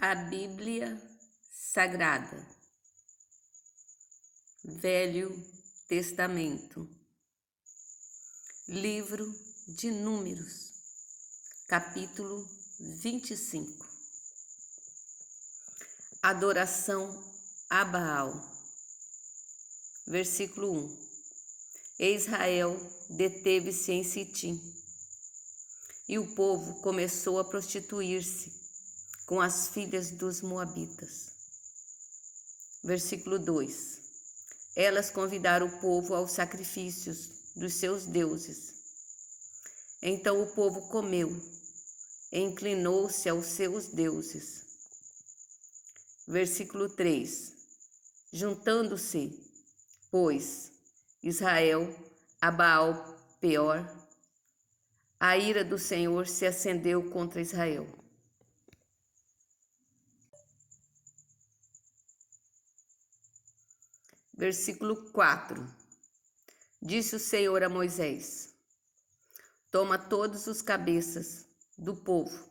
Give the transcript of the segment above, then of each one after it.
A Bíblia Sagrada, Velho Testamento, Livro de Números, capítulo 25. Adoração a Baal. Versículo 1. Israel deteve-se em Sitim, e o povo começou a prostituir-se com as filhas dos moabitas. Versículo 2. Elas convidaram o povo aos sacrifícios dos seus deuses. Então o povo comeu e inclinou-se aos seus deuses. Versículo 3. Juntando-se, pois, Israel a Baal Peor, a ira do Senhor se acendeu contra Israel. Versículo 4. Disse o Senhor a Moisés: toma todos os cabeças do povo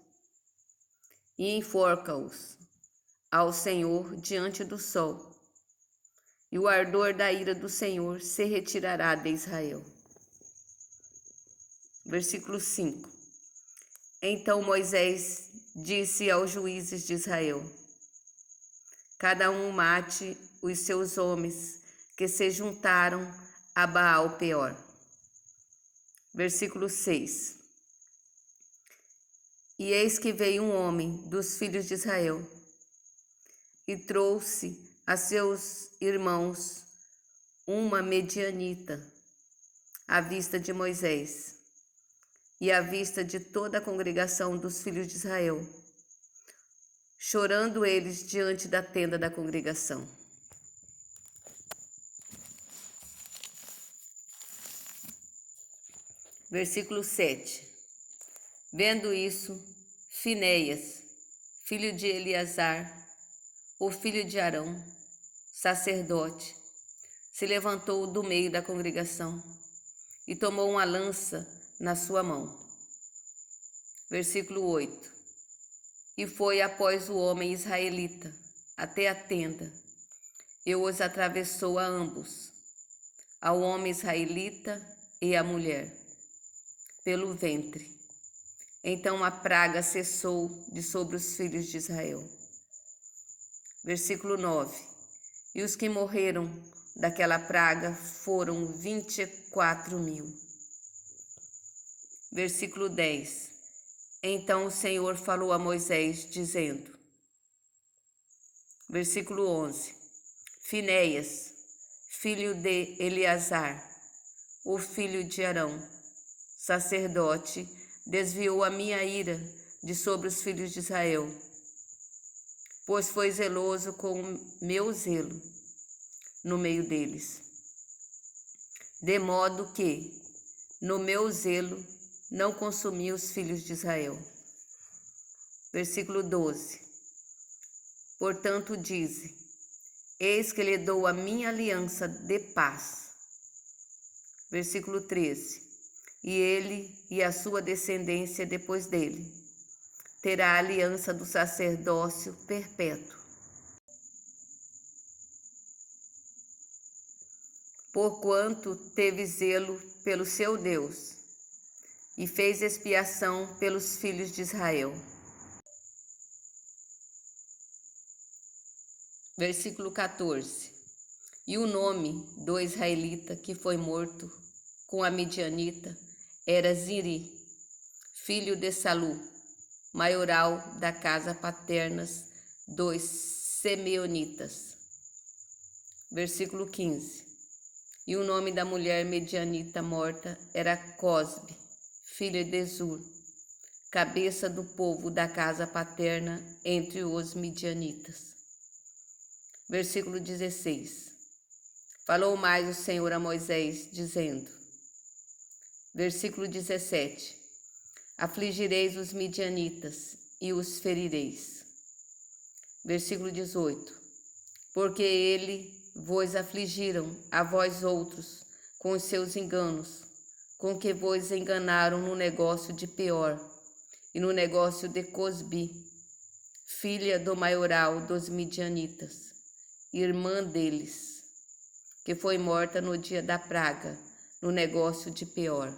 e enforca-os ao Senhor diante do sol, e o ardor da ira do Senhor se retirará de Israel. Versículo 5. Então Moisés disse aos juízes de Israel: cada um mate os seus homens que se juntaram a Baal Peor. Versículo 6. E eis que veio um homem dos filhos de Israel e trouxe a seus irmãos uma medianita à vista de Moisés e à vista de toda a congregação dos filhos de Israel, chorando eles diante da tenda da congregação. Versículo 7. Vendo isso, Finéias, filho de Eleazar, o filho de Arão, sacerdote, se levantou do meio da congregação e tomou uma lança na sua mão. Versículo 8. E foi após o homem israelita até a tenda, e os atravessou a ambos, ao homem israelita e à mulher, pelo ventre. Então a praga cessou de sobre os filhos de Israel. Versículo 9. E os que morreram daquela praga foram 24.000. Versículo 10. Então o Senhor falou a Moisés, dizendo, versículo 11, Finéias, filho de Eleazar, o filho de Arão, sacerdote, desviou a minha ira de sobre os filhos de Israel, pois foi zeloso com o meu zelo no meio deles, de modo que, no meu zelo, não consumi os filhos de Israel. Versículo 12. Portanto dize, eis que lhe dou a minha aliança de paz. Versículo 13. E ele e a sua descendência depois dele terá a aliança do sacerdócio perpétuo. Porquanto teve zelo pelo seu Deus e fez expiação pelos filhos de Israel. Versículo 14. E o nome do israelita que foi morto com a midianita era Ziri, filho de Salu, maioral da casa paterna dos Simeonitas. Versículo 15. E o nome da mulher medianita morta era Cosbe, filha de Zur, cabeça do povo da casa paterna entre os midianitas. Versículo 16. Falou mais o Senhor a Moisés, dizendo, versículo 17. Afligireis os midianitas e os ferireis. Versículo 18. Porque ele vos afligiram a vós outros com os seus enganos, com que vos enganaram no negócio de Peor e no negócio de Cosbi, filha do maioral dos midianitas, irmã deles, que foi morta no dia da praga, no negócio de Peor.